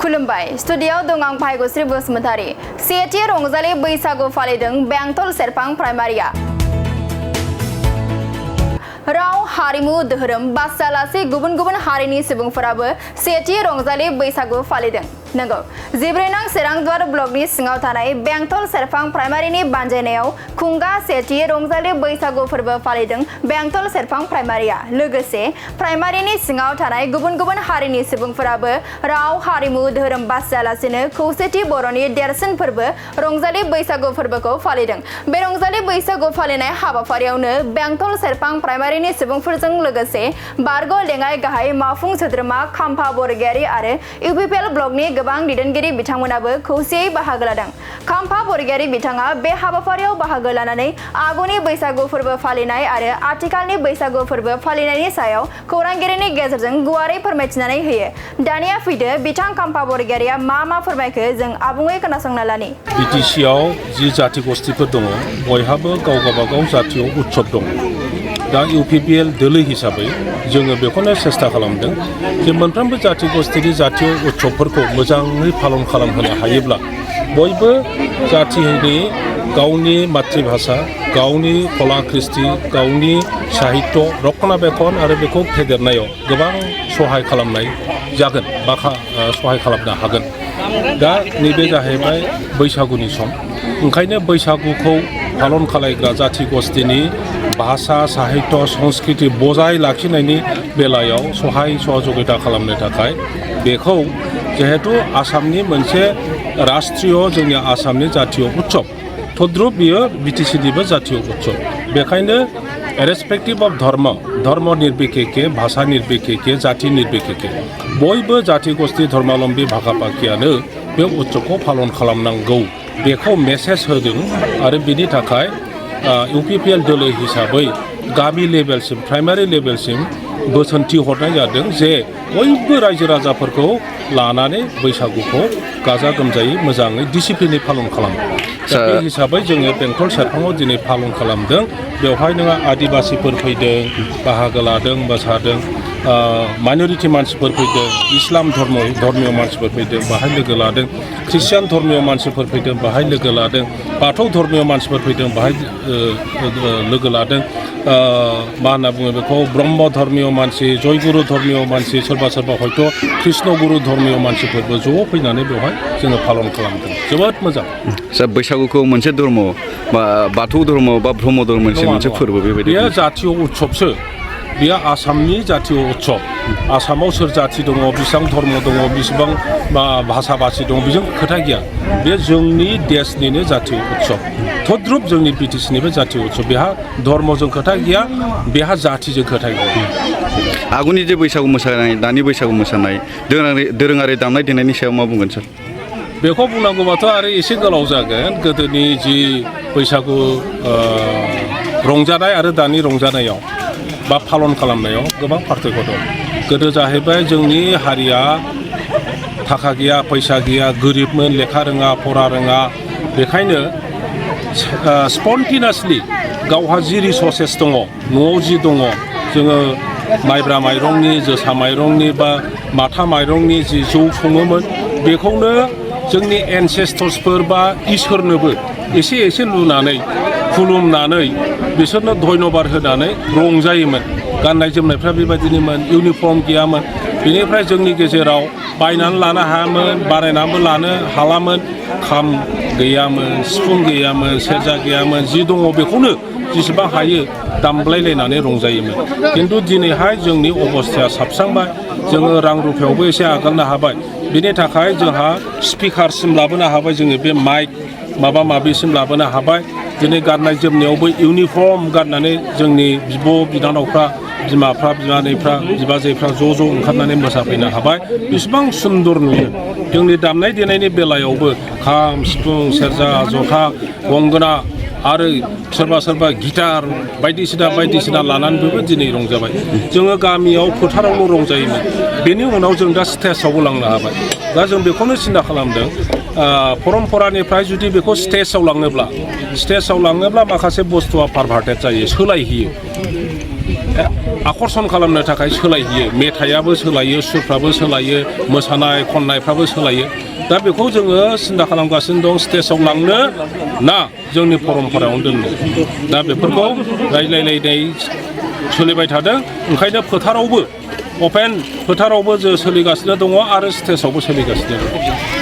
खुलुमबाय स्टुडियाव दं आं भाग्यश्री बसुमतारी सेथि रंजालि बैसागु फालिदों बेंटल सेरफां प्राइमारिया राव हारिमु धोरोम बासियालासे गुबुन गुबुन हारिनि सुबुंफोराबो सेथि रंजालि बैसागु फालिदों नंगौ 14 नं सेरांदुवार ब्लकनि सिङाव थानाय बेंटल सेरफां प्राइमारिनि बानजायनायाव खुंगा सेथि रंजालि बैसागु फोरबो फालिदों बेंटल सेरफां प्राइमारिया लोगोसे प्राइमारिनि सिङाव थानाय गुबुन गुबुन हारिनि सुबुंफोराबो राव हारिमु धोरोम बासियालासेनो खौसेथि बर'नि देरसिन फोरबो रंजालि बैसागु फोरबोखौ फालिदों बे रंजालि बैसागु फालिनाय हाबाफारियावनो बेंटल सेरफां प्राइमारिनि सुबुंफोरजों लोगोसे बारग' लेङाइ गाहाय मावफुं सोद्रोमा खाम्फा बरगयारी आरो इउपिपिएल ब्लकनि गोबां दैदेनगिरि बिथांमोनाबो खौसेयै बाहागो लादों खाम्फा बरगयारी बिथाङा बे हाबाफारियाव बाहागो लानानै आगुनि बैसागु फोरबो फालिनाय आरो आथिखालनि बैसागु फोरबो फालिनायनि सायाव खौरांगिरिनि गेजेरजों गुवारै फोरमायथिनानै होयो दानिया फैदो बिथां खाम्फा बरगयारीया मा फोरमायखो जों आबुङै खोनासंना लानि बिटिसिआव जि जाति गस्थिफोर दङ बयहाबो गाव गावबागाव जातीय उत्सव दङ दा इउपिपिएल दोलो हिसाबै जोङो बेखौनो सेस्था खालामदों जे मोनफ्रोमबो जाति गस्थिनि जातीय उत्सवफोरखौ मोजाङै पालन खालामहोनो हायोब्ला बयबो जातिनि गावनि मातृभाषा गावनि कला कृष्टि गावनि साहित्य रक्षणाबेक्षण आरो बेखौ फेदेरनायाव गोबां सहाय खालामनाय जागोन बा सहाय खालामनो हागोन दा नैबे जाहैबाय बैसागुनि सम ओंखायनो बैसागुखौ पालन खालायग्रा जाति गस्थिनि भाषा साहित्य संस्कृति बजाय लाखिनायनि बेलायाव सहाय सहযোगिता खालामनो थाखाय बेखौ जिहेतु आसामनि मोनसे राष्ट्रीय जोंनि आसामनि जातीय उत्सव तद्रुप बियो बिटिसिनिबो जातीय उत्सव बेखायनो रेसपेक्टिभ अफ धर्म निर्बिखेखे भाषा निर्बिखेखे जाति निर्बिखेखे बयबो जाति गस्थि धर्मावलम्बी भागा भागियानो बे उत्सवखौ पालन खालामनांगौ बेखौ मेसेज होदों आरो बिनि थाखाय इउपिपिएल दोलो हिसाबै गामि लेभेलसिम प्राइमारि लेभेलसिम बोसोनथि हरनाय जादों जे बयबो रायजो राजाफोरखौ लानानै बैसागुखौ गाजा गोमजायै मोजाङै डिसिप्लिनै पालन खालामो बे हिसाबै जोङो बेंटल सेरफाङाव दिनै पालन खालामदों बेवहाय नोङो आदिबासिफोर फैदों बाहागो लादों मोसादों माइनरिटि मानसिफोर फैदों इस्लाम धर्मीय मानसिफोर फैदों बाहाय लोगो लादों ख्रिस्टियान धर्मीय मानसिफोर फैदों बाहाय लोगो लादों बाथौ धर्मीय मानसिफोर फैदों बाहाय लोगो लादों मा होनना बुङो बेखौ ब्रह्म धर्मीय मानसि जयगुरु धर्मीय मानसि सोरबा हयथ' कृष्ण गुरु धर्मीय मानसिफोरबो ज' फैनानै बेवहाय जोङो पालन खालामदों जोबोद मोजां बैसागुखौ मोनसे धर्म बा बाथौ धर्म बा ब्रह्म धर्मनि मोनसे फोरबो बेबायदि बेयो जातीय उत्सवसो बेयो आसामनि जातीय उत्सव आसामाव सोर जाति दङ बेसेबां धर्म दङ बेसेबां भाषा भाषी दङ बेजों खोथा गैया बे जोंनि देशनिनो जातीय उत्सव तद्रुप जोंनि बिटिसिनिबो जातीय उत्सव बेहा धर्मजों खोथा गैया बेहा जातिजों खोथा गैया आगुनि जे बैसागु मोसानाय दानि बैसागु मोसानाय दोरोङारि दामनाय देनायनि सायाव मा बुंगोन सार बेखौ बुंनांगौबाथ' आरो एसे गोलाव जागोन गोदोनि जि बैसागु रंजानाय आरो दानि रंजानायाव बा पालन खालामनायाव गोबां पार्थक्य दं गोदो जाहैबाय जोंनि हारिया थाखा गैया फैसा गैया गोरिबमोन लेखा रोङा फरा रोङा बेखायनो स्पन्टेनियासलि गावहा जि रिसर्सेस दङ न'आव जि दङ जोङो माइब्रा माइरंनि जोसा माइरंनि बा माथा माइरंनि जि जौ सङोमोन बेखौनो जोंनि एनसेस्टर्सफोर बा इसोरनोबो एसे लुनानै खुलुमनानै बिसोरनो धन्यबाद होनानै रंजायोमोन गाननाय जोमनायफ्रा बेबायदिनोमोन इउनिफर्म गैयामोन बेनिफ्राय जोंनि गेजेराव बायनानै लानो हायामोन बानायनानैबो लानो हालामोन खाम गैयामोन सिफुं गैयामोन सेरजा गैयामोन जि दङ बेखौनो जेसेबां हायो दामलायलायनानै रंजायोमोन खिन्थु दिनैहाय जोंनि अबस्थाया साबस्रांबाय जोङो रां रुफायावबो एसे आगालनो हाबाय बिनि थाखाय जोंहा स्पिकारसिम लाबोनो हाबाय जोङो बे माइक माबा माबिसिम लाबोनो हाबाय दिनै गाननाय जोमनायावबो इउनिफर्म गाननानै जोंनि बिब' बिनानावफ्रा बिमाफ्रा बिमानैफ्रा बिबाजैफ्रा ज' ओंखारनानै मोसाफैनो हाबाय बेसेबां सुन्दर नुयो जोंनि दामनाय देनायनि बेलायावबो खाम सिफुं सेरजा जथा गंगोना आरो सोरबा गिटार बायदिसिना लानानैबो दिनै रंजाबाय जोङो गामियाव फोथारावल' रंजायोमोन बेनि उनाव जों दा स्टेजआवबो लांनो हाबाय दा जों बेखौनो सिन्था खालामदों परम्परानिफ्राय जुदि बेखौ स्टेजआव लाङोब्ला माखासे बुस्थुआ पारभार्टेड जायो सोलायहैयो आकर्षण खालामनो थाखाय सोलायहैयो मेथाइयाबो सोलायो सुरफ्राबो सोलायो मोसानाय खननायफ्राबो सोलायो दा बेखौ जोङो सिन्था खालामगासिनो दं स्टेजाव लांनो ना जोंनि परम्परायावनो दोननो दा बेफोरखौ रायज्लायलायनाय सोलिबाय थादों ओंखायनो फोथारावबो अपेन फोथारावबो जों सोलिगासिनो दङ आरो स्टेजावबो सोलिगासिनो दङ